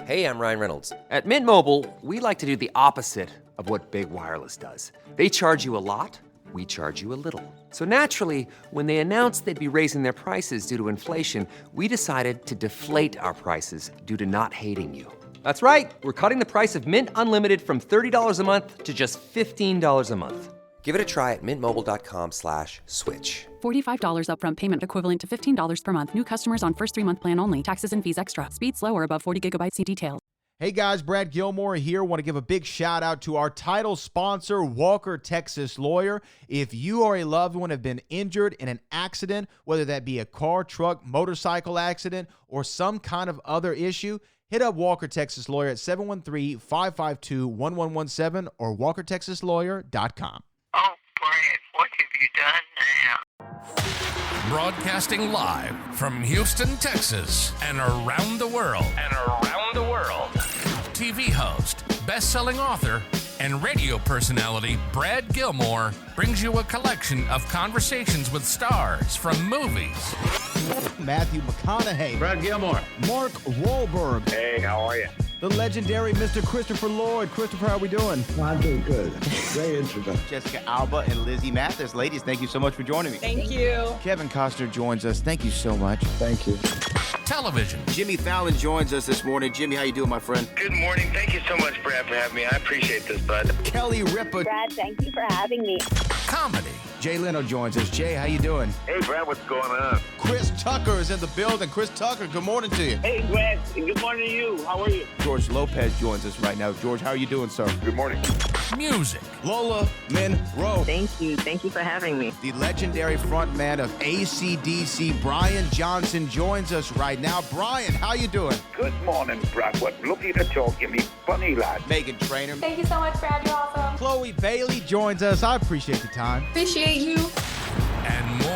Hey, I'm Ryan Reynolds. At Mint Mobile, we like to do the opposite of what Big Wireless does. They charge you a lot, we charge you a little. So naturally, when they announced they'd be raising their prices due to inflation, we decided to deflate our prices due to not hating you. That's right. We're cutting the price of Mint Unlimited from $30 a month to just $15 a month. Give it a try at mintmobile.com/switch. $45 upfront payment equivalent to $15 per month. New customers on first 3-month plan only. Taxes and fees extra. Speed slower above 40 gigabytes. See details. Hey guys, Brad Gilmore here. Want to give a big shout out to our title sponsor, Walker Texas Lawyer. If you or a loved one have been injured in an accident, whether that be a car, truck, motorcycle accident, or some kind of other issue, hit up Walker Texas Lawyer at 713-552-1117 or walkertexaslawyer.com. Oh, Brad, what have you done now? Broadcasting live from Houston, Texas, and around the world. TV host, best-selling author, and radio personality Brad Gilmore brings you a collection of conversations with stars from movies. Matthew McConaughey. Brad Gilmore. Mark Wahlberg. Hey, how are you? The legendary Mr. Christopher Lloyd. Christopher, how are we doing? I'm doing good. Very interesting. Jessica Alba and Lizzie Mathis. Ladies, thank you so much for joining me. Thank you. Kevin Costner joins us. Thank you so much. Thank you. Television. Jimmy Fallon joins us this morning. Jimmy, how you doing, my friend? Good morning. Thank you so much, Brad, for having me. I appreciate this, bud. Kelly Ripa. Brad, thank you for having me. Comedy. Jay Leno joins us. Jay, how you doing? Hey, Brad, what's going on? Chris Tucker is in the building. Chris Tucker, good morning to you. Hey, Brad, good morning to you. How are you? George Lopez joins us right now. George, how are you doing, sir? Good morning. Music. Lola Monroe. Thank you. Thank you for having me. The legendary frontman of AC/DC, Brian Johnson, joins us right now. Brian, how you doing? Good morning, Brad. What lucky to talk to me, funny lad. Megan Trainor. Thank you so much, Brad. You're awesome. Chloe Bailey joins us. I appreciate the time. Appreciate you. And more.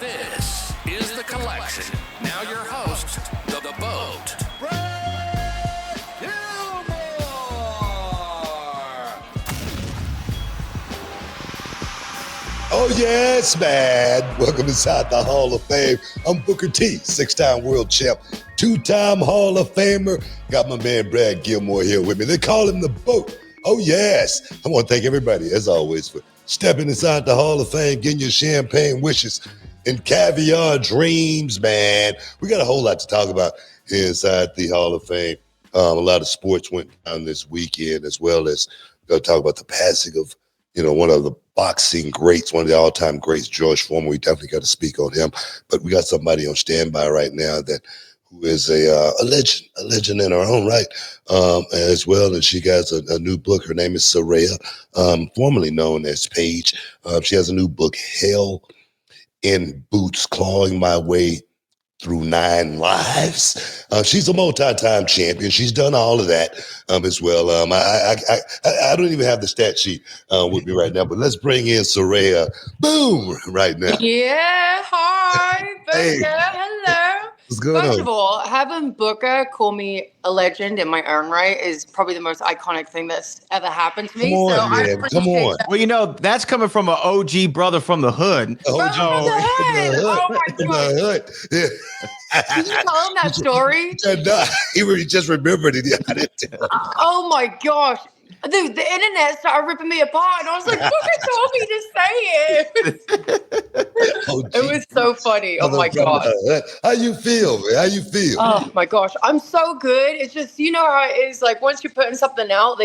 This is The Collection. Now your host, The Boat. Brad Gilmore! Oh, yes, man. Welcome inside the Hall of Fame. I'm Booker T, 6-time world champ, 2-time Hall of Famer. Got my man Brad Gilmore here with me. They call him The Boat. Oh, yes. I want to thank everybody, as always, for stepping inside the Hall of Fame, getting your champagne wishes and caviar dreams, man. We got a whole lot to talk about inside the Hall of Fame. A lot of sports went down this weekend, as well as we're going to talk about the passing of, one of the boxing greats, one of the all-time greats, George Foreman. We definitely got to speak on him. But we got somebody on standby right now who is a legend in her own right, as well. And she has a new book. Her name is Saraya, formerly known as Paige. She has a new book, Hell in Boots, Clawing My Way Through 9 Lives. She's a multi-time champion. She's done all of that as well. I don't even have the stat sheet with me right now, but let's bring in Saraya. Boom! Right now. Yeah. Hi. Booker. Hey. Hello. What's going First on? of all, having Booker call me a legend in my own right is probably the most iconic thing that's ever happened to me. Come on, so I man. appreciate Come on. that. Well, that's coming from an OG brother from the hood. From the hood. Oh my In God. the hood. Yeah. Did you tell him that story? He just remembered it. I didn't tell him. Oh my gosh. Dude, the internet started ripping me apart, and I was like, Booker told me to say it. It was so funny. Oh my God. How you feel, man? How you feel? Oh my gosh. I'm so good. It's just, you know how it is, like once you're putting something out,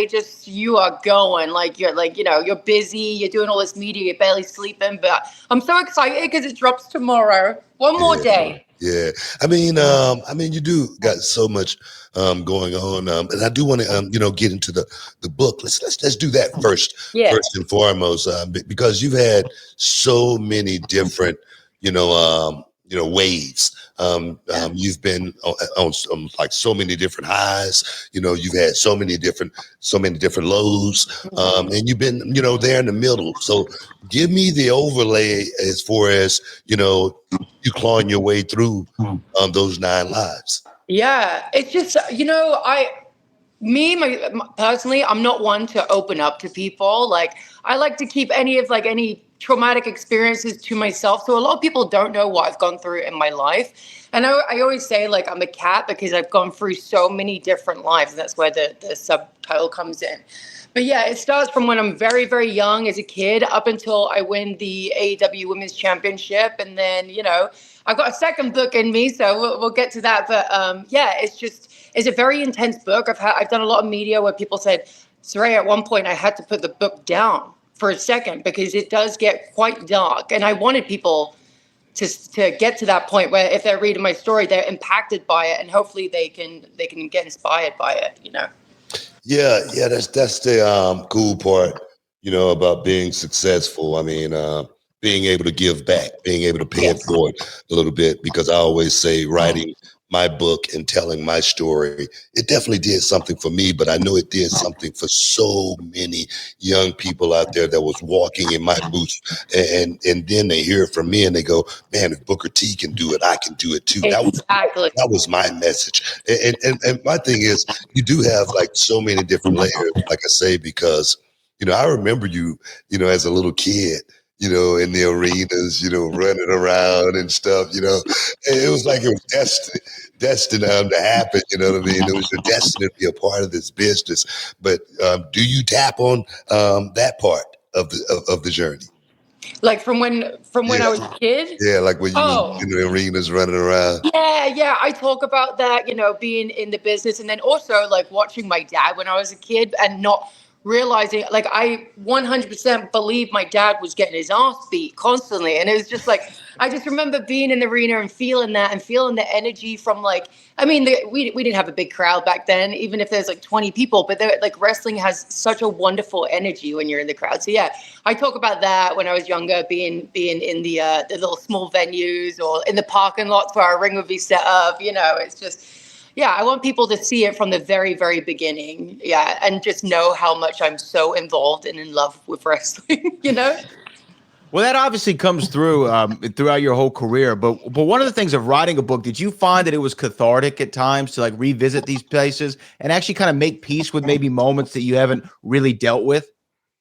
you are going. You're busy, you're doing all this media, you're barely sleeping. But I'm so excited because it drops tomorrow. One more day. Yeah. I mean, you do got so much going on. And I do want to get into the book. Let's do that first. Yeah. First and foremost, because you've had so many different, waves. You've been on like so many different highs. You've had so many different lows. And you've been, there in the middle. So give me the overlay as far as, you clawing your way through those 9 lives. Yeah. It's just, personally, I'm not one to open up to people. Like I like to keep any traumatic experiences to myself. So a lot of people don't know what I've gone through in my life. And I always say, like, I'm a cat because I've gone through so many different lives. And that's where the subtitle comes in. But yeah, it starts from when I'm very, very young as a kid up until I win the AEW Women's Championship. And then, you know, I've got a second book in me, so we'll get to that. But yeah, it's a very intense book. I've done a lot of media where people said, Saraya, at one point I had to put the book down for a second because it does get quite dark. And I wanted people to get to that point where if they're reading my story, they're impacted by it, and hopefully they can get inspired by it, you know. Yeah, that's the cool part, you know, about being successful. I mean, being able to give back, being able to pay it forward a little bit, because I always say writing my book and telling my story, it definitely did something for me, but I know it did something for so many young people out there that was walking in my boots, and then they hear it from me and they go, man, if Booker T can do it, I can do it too. Exactly. That was my message. And my thing is, you do have like so many different layers, like I say, because, you know, I remember you know, as a little kid, you know, in the arenas, you know, running around and stuff, you know, and it was like it was destined to happen. You know what I mean? It was your destiny to be a part of this business. But do you tap on that part of the journey? Like from when I was a kid? Yeah, like when you was in the arenas running around. Yeah. I talk about that, you know, being in the business, and then also like watching my dad when I was a kid and not realizing, like, I 100% believe my dad was getting his ass beat constantly. And it was just like, I just remember being in the arena and feeling that and feeling the energy from, like, I mean, we didn't have a big crowd back then, even if there's like 20 people, but like wrestling has such a wonderful energy when you're in the crowd. So yeah, I talk about that when I was younger, being in the little small venues or in the parking lots where our ring would be set up, you know. It's just, yeah, I want people to see it from the very, very beginning. Yeah. And just know how much I'm so involved and in love with wrestling, you know? Well, that obviously comes through throughout your whole career. But one of the things of writing a book, did you find that it was cathartic at times to like revisit these places and actually kind of make peace with maybe moments that you haven't really dealt with?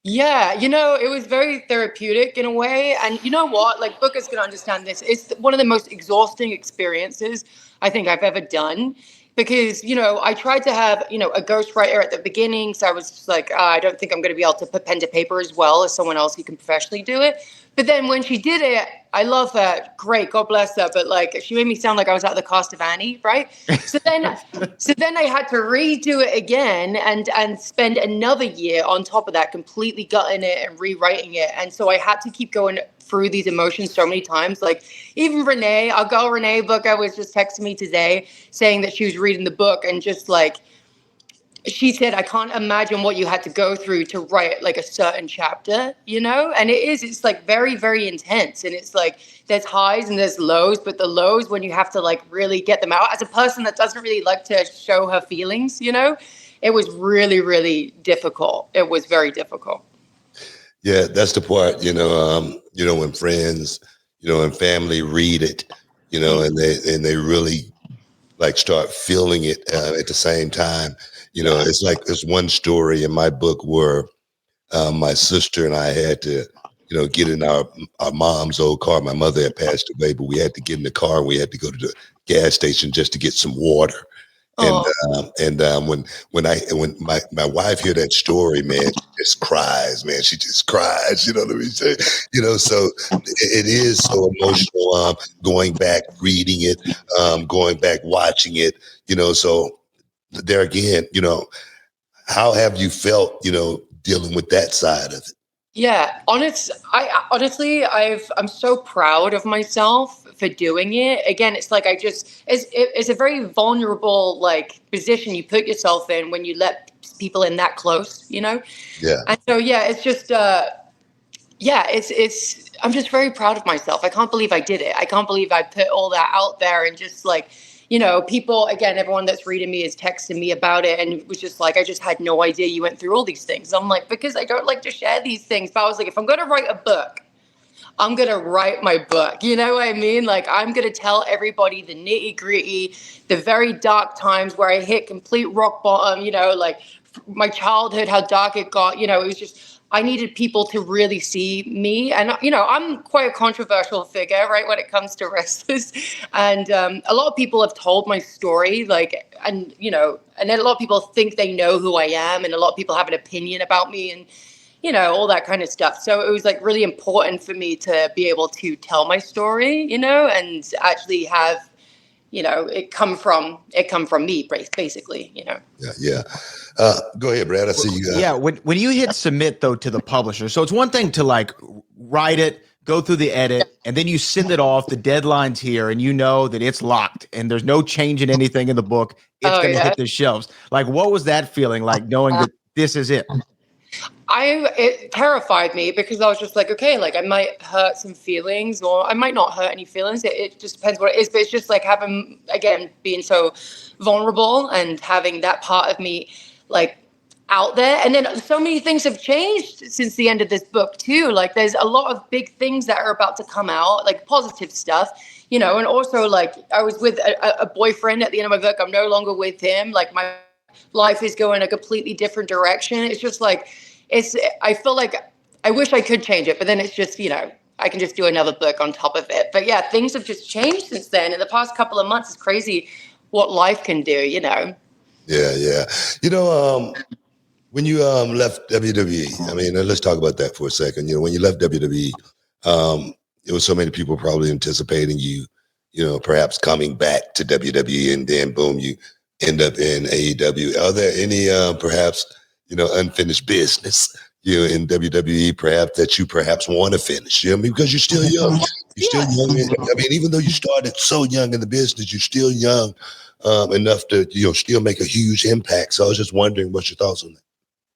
Yeah, you know, it was very therapeutic in a way. And you know what? Like, Booker's going to understand this. It's one of the most exhausting experiences I think I've ever done. Because, you know, I tried to have, you know, a ghostwriter at the beginning. So I was just like, I don't think I'm going to be able to put pen to paper as well as someone else who can professionally do it. But then when she did it, I love her. Great. God bless her. But like, she made me sound like I was at the cast of Annie. Right. So then I had to redo it again and spend another year on top of that, completely gutting it and rewriting it. And so I had to keep going through these emotions so many times. Like, even Renee, our girl Renee Booker was just texting me today saying that she was reading the book, and just like, she said, I can't imagine what you had to go through to write like a certain chapter, you know? And it's like very, very intense. And it's like, there's highs and there's lows, but the lows, when you have to like really get them out, as a person that doesn't really like to show her feelings, you know, it was really, really difficult. It was very difficult. Yeah, that's the part, you know, when friends, you know, and family read it, you know, and they really like start feeling it at the same time. You know, it's like there's one story in my book where my sister and I had to, you know, get in our mom's old car. My mother had passed away, but we had to get in the car and we had to go to the gas station just to get some water. And when my wife hear that story, man, she just cries, man. She just cries, you know what I mean? You know, so it is so emotional, going back, reading it, going back, watching it, you know. So there again, you know, how have you felt, you know, dealing with that side of it? Yeah, I'm so proud of myself for doing it. Again, it's like it's a very vulnerable like position you put yourself in when you let people in that close, you know? Yeah. And so yeah, it's just I'm just very proud of myself. I can't believe I did it. I can't believe I put all that out there, and just like, you know, people, again, everyone that's reading me is texting me about it, and it was just like, I just had no idea you went through all these things. I'm like, because I don't like to share these things. But I was like, if I'm going to write a book, I'm going to write my book. You know what I mean? Like, I'm going to tell everybody the nitty gritty, the very dark times where I hit complete rock bottom, you know, like my childhood, how dark it got, you know, it was just, I needed people to really see me. And, I'm quite a controversial figure, right, when it comes to wrestlers. And a lot of people have told my story, and then a lot of people think they know who I am. And a lot of people have an opinion about me and, all that kind of stuff. So it was really important for me to be able to tell my story, and actually have, it come from me, basically, Yeah. Go ahead, Brad. I see you. Yeah. When you hit submit though to the publisher, so it's one thing to write it, go through the edit, and then you send it off. The deadline's here, and that it's locked, and there's no change in anything in the book. It's going to hit the shelves. What was that feeling like, knowing that this is it? It terrified me because I was just okay, I might hurt some feelings or I might not hurt any feelings. It just depends what it is. But it's just having, again, being so vulnerable and having that part of me out there. And then so many things have changed since the end of this book too. There's a lot of big things that are about to come out, positive stuff, and also I was with a boyfriend at the end of my book. I'm no longer with him. My life is going a completely different direction. It's just I feel I wish I could change it, but then it's just, I can just do another book on top of it. But yeah, things have just changed since then. In the past couple of months, it's crazy what life can do, Yeah. When you left WWE, let's talk about that for a second. When you left WWE, there was so many people probably anticipating you, perhaps coming back to WWE, and then boom, you end up in AEW. Are there any perhaps unfinished business, in WWE, perhaps that you want to finish, because you're still young. You're still young. Even though you started so young in the business, you're still young enough to, still make a huge impact. So I was just wondering what's your thoughts on that?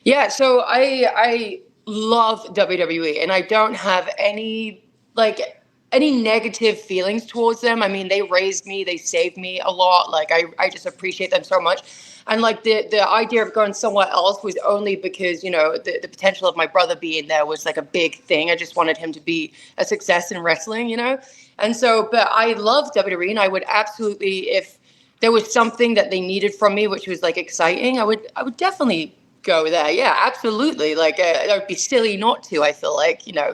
Yeah. So I love WWE, and I don't have any negative feelings towards them. They raised me, they saved me a lot. I just appreciate them so much. And the idea of going somewhere else was only because, the potential of my brother being there was a big thing. I just wanted him to be a success in wrestling, And so, but I love WWE, and I would absolutely, if there was something that they needed from me, which was exciting, I would definitely go there. Yeah, absolutely. It would be silly not to, I feel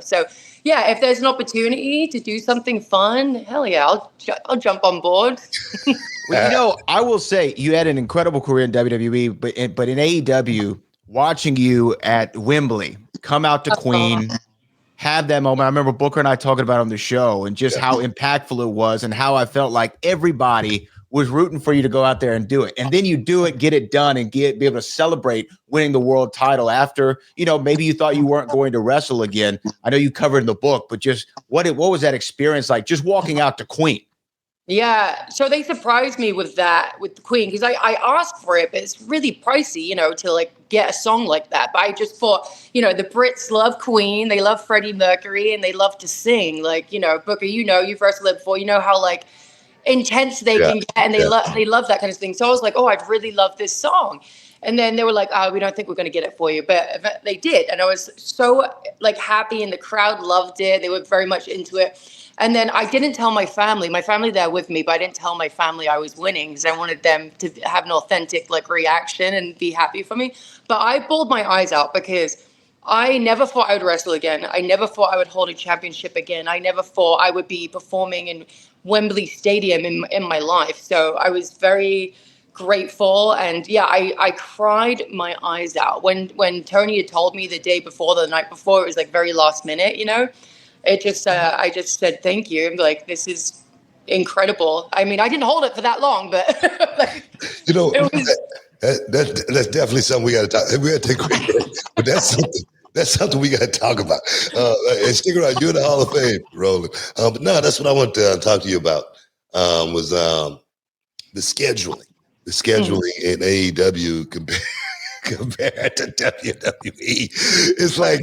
so. Yeah, if there's an opportunity to do something fun, hell yeah, I'll jump on board. Well, I will say you had an incredible career in WWE, but in AEW, watching you at Wembley come out to Queen, have that moment. I remember Booker and I talking about it on the show, and just how impactful it was, and how I felt like everybody was rooting for you to go out there and do it. And then you do it, get it done, and be able to celebrate winning the world title after, maybe you thought you weren't going to wrestle again. I know you covered in the book, but just what was that experience like, just walking out to Queen? Yeah. So they surprised me with that, with the Queen, because I asked for it, but it's really pricey, to get a song like that. But I just thought, the Brits love Queen, they love Freddie Mercury, and they love to sing. Booker, you've wrestled before, how intense they can get, and they love that kind of thing. So I was like, oh, I'd really love this song. And then they were like, oh, we don't think we're going to get it for you. But they did. And I was so happy, and the crowd loved it. They were very much into it. And then I didn't tell my family there with me, but I didn't tell my family I was winning because I wanted them to have an authentic reaction and be happy for me. But I bawled my eyes out because I never thought I would wrestle again. I never thought I would hold a championship again. I never thought I would be performing in Wembley Stadium in my life. So I was very grateful. And yeah, I cried my eyes out. When Tony had told me the day before, the night before, it was very last minute, It just, I just said, thank you. This is incredible. I didn't hold it for that long, but it was... That's definitely something we got to talk. We got to take a quick break, but that's something we got to talk about. And stick around. You're in the Hall of Fame, Roland. But no, that's what I want to talk to you about. Was the scheduling. The scheduling in AEW compared to WWE. It's like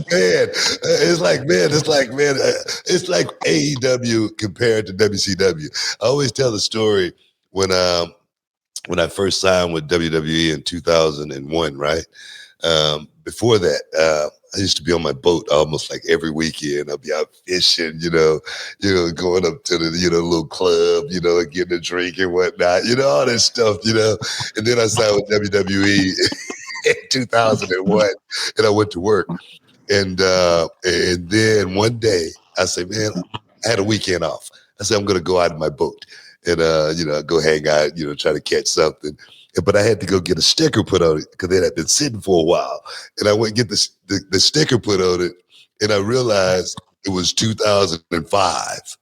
AEW compared to WCW. I always tell the story when I first signed with WWE in 2001, right? Before that, I used to be on my boat almost every weekend. I'll be out fishing, going up to the, little club, getting a drink and whatnot, all that stuff, And then I signed with WWE in 2001, and I went to work. And then one day I said, man, I had a weekend off. I said, I'm going to go out in my boat and, go hang out, try to catch something. But I had to go get a sticker put on it because it had been sitting for a while. And I went and get the sticker put on it. And I realized it was 2005.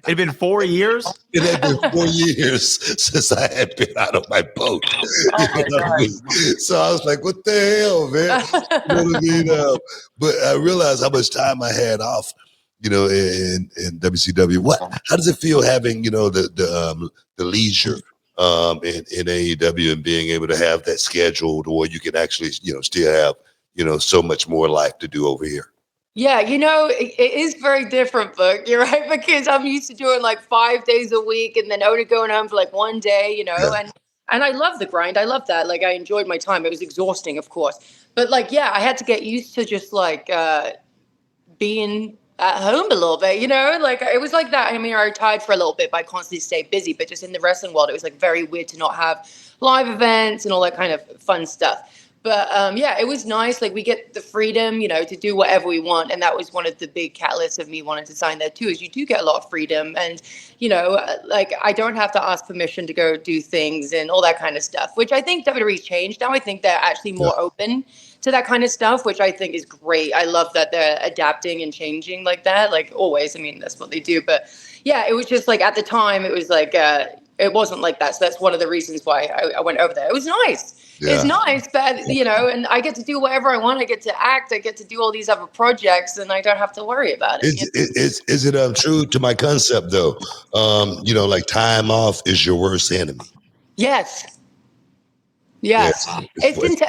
It'd been 4 years? It had been 4 years since I had been out of my boat. So I was like, what the hell, man? You know what I mean? But I realized how much time I had off, in WCW. How does it feel having, the leisure in AEW and being able to have that scheduled where you can actually, still have, so much more life to do over here? Yeah, it is very different, Book. You're right, because I'm used to doing like 5 days a week and then only going home for like one day, and I love the grind. I love that. Like, I enjoyed my time. It was exhausting, of course. But like, yeah, I had to get used to just like being at home a little bit, like it was like that. I mean, I retired for a little bit, but I constantly stayed busy. But just in the wrestling world, it was like very weird to not have live events and all that kind of fun stuff. But yeah, it was nice. Like, we get the freedom, to do whatever we want. And that was one of the big catalysts of me wanting to sign there too, is you do get a lot of freedom. And, like, I don't have to ask permission to go do things and all that kind of stuff, which I think WWE's changed now. I think they're actually more open to that kind of stuff, which I think is great. I love that they're adapting and changing like that, like always. I mean, that's what they do. But yeah, it was just like, at the time, it was like, it wasn't like that. So that's one of the reasons why I went over there. It was nice. Yeah. It's nice, but, and I get to do whatever I want. I get to act. I get to do all these other projects, and I don't have to worry about it. Is it true to my concept, though? Like, time off is your worst enemy. Yes. Yes. It's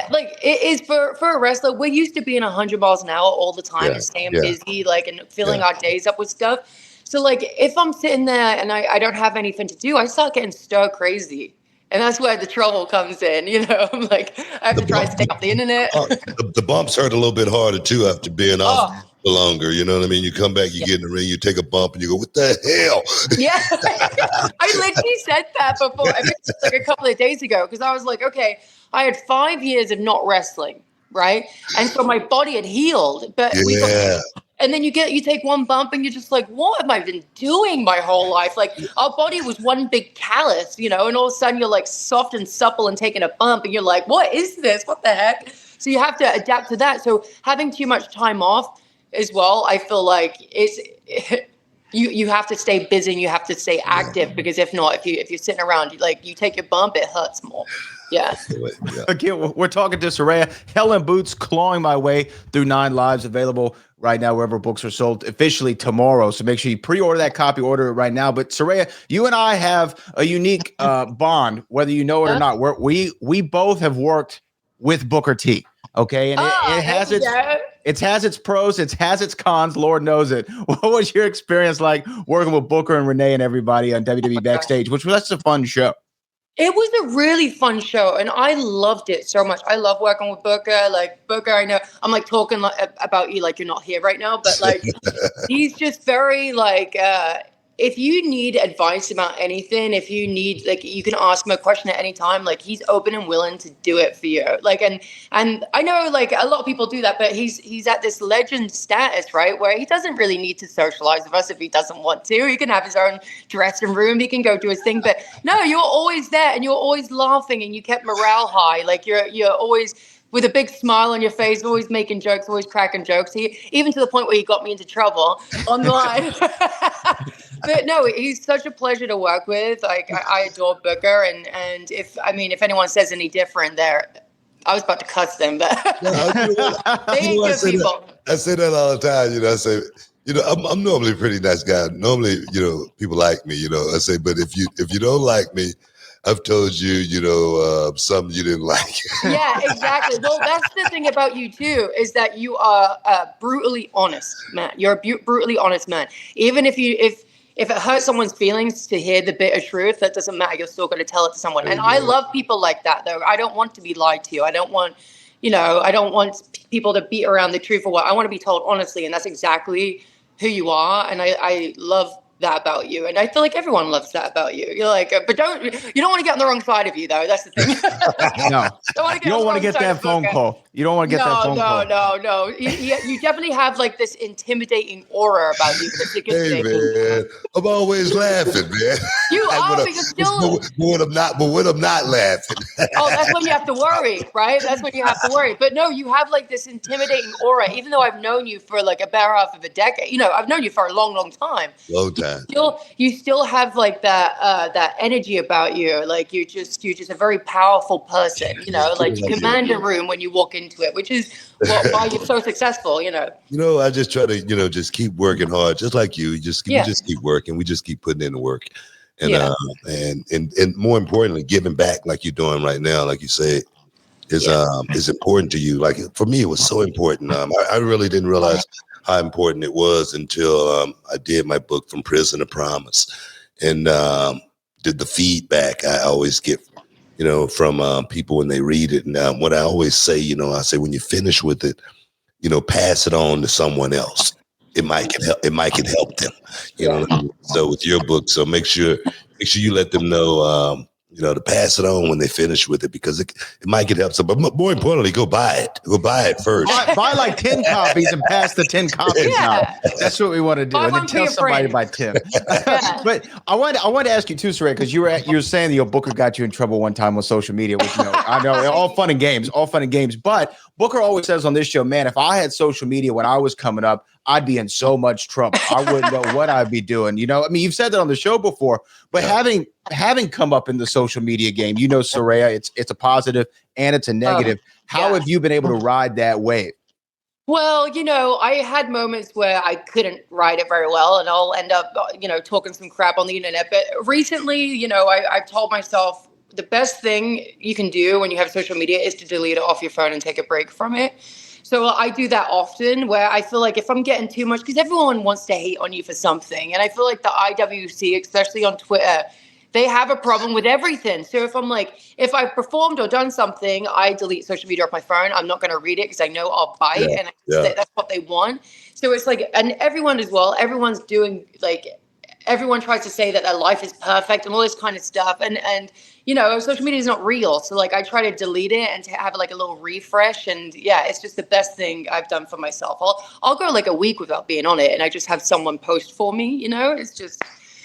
it is for a wrestler. We're used to being 100 miles an hour all the time and staying busy, like, and filling our days up with stuff. So, like, if I'm sitting there and I don't have anything to do, I start getting stir crazy. And that's where the trouble comes in, I'm like, I have to try and stay off the internet. The bumps hurt a little bit harder, too, after being off for longer. You know what I mean? You come back, you get in the ring, you take a bump, and you go, what the hell? Yeah. I literally said that before. I mean, like a couple of days ago, because I was like, okay, I had 5 years of not wrestling, right? And so my body had healed. But and then you take one bump and you're just like, what have I been doing my whole life? Like, our body was one big callus, and all of a sudden you're like soft and supple and taking a bump and you're like, what is this? What the heck? So you have to adapt to that. So having too much time off as well, I feel like you have to stay busy and you have to stay active, because if not, if you're sitting around, like, you take your bump, it hurts more. Yeah. Again, we're talking to Saraya. Hell in Boots, clawing my way through 9 lives, available right now wherever books are sold, officially tomorrow. So make sure you pre-order that copy, order it right now. But Saraya, you and I have a unique bond, whether you know it or not. We both have worked with Booker T. Okay, and it has its pros, it has its cons. Lord knows it. What was your experience like working with Booker and Renee and everybody on WWE Backstage, which was such a fun show? It was a really fun show, and I loved it so much. I love working with Booker. Like, Booker, I know I'm like talking about you like you're not here right now, but like, he's just very like, if you need advice about anything, if you need, like, you can ask him a question at any time. Like, he's open and willing to do it for you. Like, and I know, like, a lot of people do that, but he's at this legend status, right, where he doesn't really need to socialize with us if he doesn't want to. He can have his own dressing room. He can go do his thing. But no, you're always there, and you're always laughing, and you kept morale high. Like, you're always with a big smile on your face, always making jokes, always cracking jokes. Even to the point where he got me into trouble online. But no, he's such a pleasure to work with. Like, I adore Booker, and if anyone says any different, I was about to cuss them, but they ain't good people. I say that all the time. I say, I'm normally a pretty nice guy. Normally, people like me. I say, but if you don't like me, I've told you, something you didn't like. Yeah, exactly. Well, that's the thing about you too, is that you are a brutally honest man. You're a brutally honest man. Even if it hurts someone's feelings to hear the bitter truth, that doesn't matter. You're still going to tell it to someone. And I love people like that, though. I don't want to be lied to. I don't want people to beat around the truth or what. I want to be told honestly, and that's exactly who you are. And I love that about you, and I feel like everyone loves that about you. You're like, but you don't want to get on the wrong side of you, though. That's the thing. No, you don't want to get that phone call. You don't want to get that phone call. No. You definitely have like this intimidating aura about you. Hey man, I'm always laughing, man. You are, but you're still. When I'm not laughing. Oh, that's when you have to worry, right? That's when you have to worry. But no, you have like this intimidating aura. Even though I've known you for like a better half of a decade, I've known you for a long, long time. Long time. You still have like that energy about you. Like you're just a very powerful person. Like you command a room when you walk into it, which is why you're so successful. I just try to just keep working hard, just like you. We just keep working. We just keep putting in the work, and and more importantly, giving back like you're doing right now, like you say, is important to you. Like for me, it was so important. I really didn't realize how important it was until I did my book From Prison to Promise, and did the feedback I always get, from people when they read it. And what I always say, I say when you finish with it, pass it on to someone else. It might can help them. So with your book, so make sure you let them know. To pass it on when they finish with it, because it might get help. So, but more importantly, go buy it. Go buy it first. Buy like 10 copies and pass the 10 copies out. That's what we want to do. And then tell somebody to buy 10. But I wanted to ask you too, Saraya, because you were saying that your Booker got you in trouble one time on social media, which I know all fun and games. But Booker always says on this show, man, if I had social media when I was coming up, I'd be in so much trouble. I wouldn't know what I'd be doing. You've said that on the show before, but having come up in the social media game, Saraya, it's a positive and it's a negative. How have you been able to ride that wave? Well, I had moments where I couldn't ride it very well, and I'll end up, talking some crap on the internet. But recently, I've told myself the best thing you can do when you have social media is to delete it off your phone and take a break from it. So I do that often, where I feel like if I'm getting too much, because everyone wants to hate on you for something. And I feel like the IWC, especially on Twitter, they have a problem with everything. So if I've performed or done something, I delete social media off my phone. I'm not going to read it because I know I'll bite, and that's what they want. So it's like, and everyone as well, everyone's doing everyone tries to say that their life is perfect and all this kind of stuff. And social media is not real. So I try to delete it and to have a little refresh. And it's just the best thing I've done for myself. I'll go a week without being on it, and I just have someone post for me. It's just,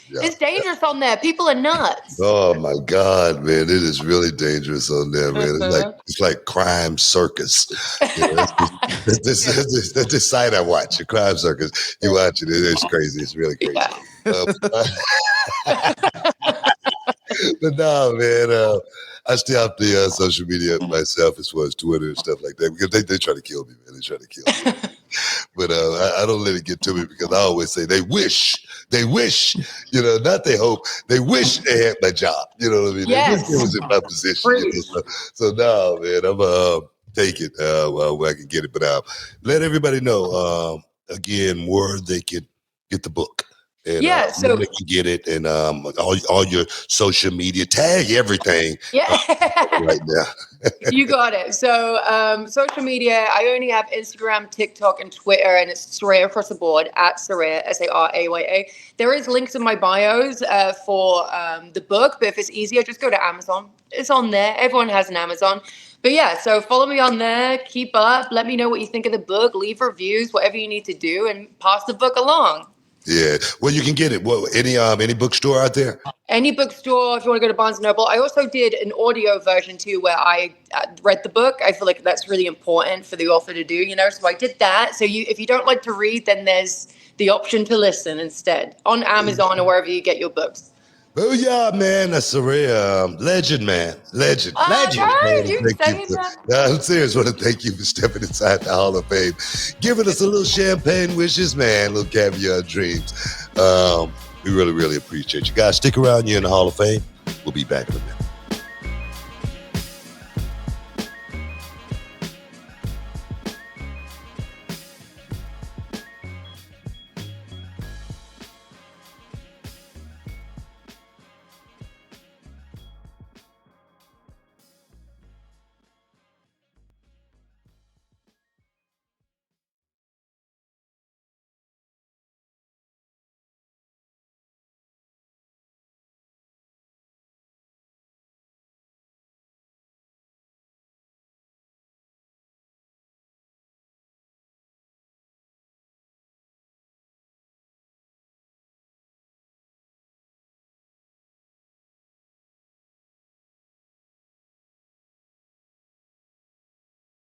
it's dangerous on there. People are nuts. Oh my God, man. It is really dangerous on there, man. It's like crime circus. That's this site I watch, a crime circus. You watch it. It's crazy. It's really crazy. Yeah. But no, man, I stay off the social media myself as far as Twitter and stuff like that, because they try to kill me, man. They try to kill me. But I don't let it get to me, because I always say they wish, not they hope, they wish they had my job. You know what I mean? Yes. They wish it was in my position. So no, man, I'm take it where I can get it. But let everybody know, again, where they can get the book. And, so they can get it, and all your social media, tag everything. Right now. You got it. So social media, I only have Instagram, TikTok, and Twitter, and it's Saraya across the board, at Saraya, Saraya. There is links in my bios for the book, but if it's easier, just go to Amazon. It's on there. Everyone has an Amazon. But so follow me on there. Keep up. Let me know what you think of the book. Leave reviews, whatever you need to do, and pass the book along. Yeah, well, you can get it. Well, any bookstore out there? Any bookstore, if you want to go to Barnes & Noble. I also did an audio version too, where I read the book. I feel like that's really important for the author to do, so I did that. So if you don't like to read, then there's the option to listen instead on Amazon or wherever you get your books. Oh yeah, man, that's Saraya, legend, man, legend. No, Man, you saying that? I'm serious. I want to thank you for stepping inside the Hall of Fame, giving us a little champagne wishes, man, little caviar dreams. We really, really appreciate you guys. Stick around. You're in the Hall of Fame. We'll be back in a minute.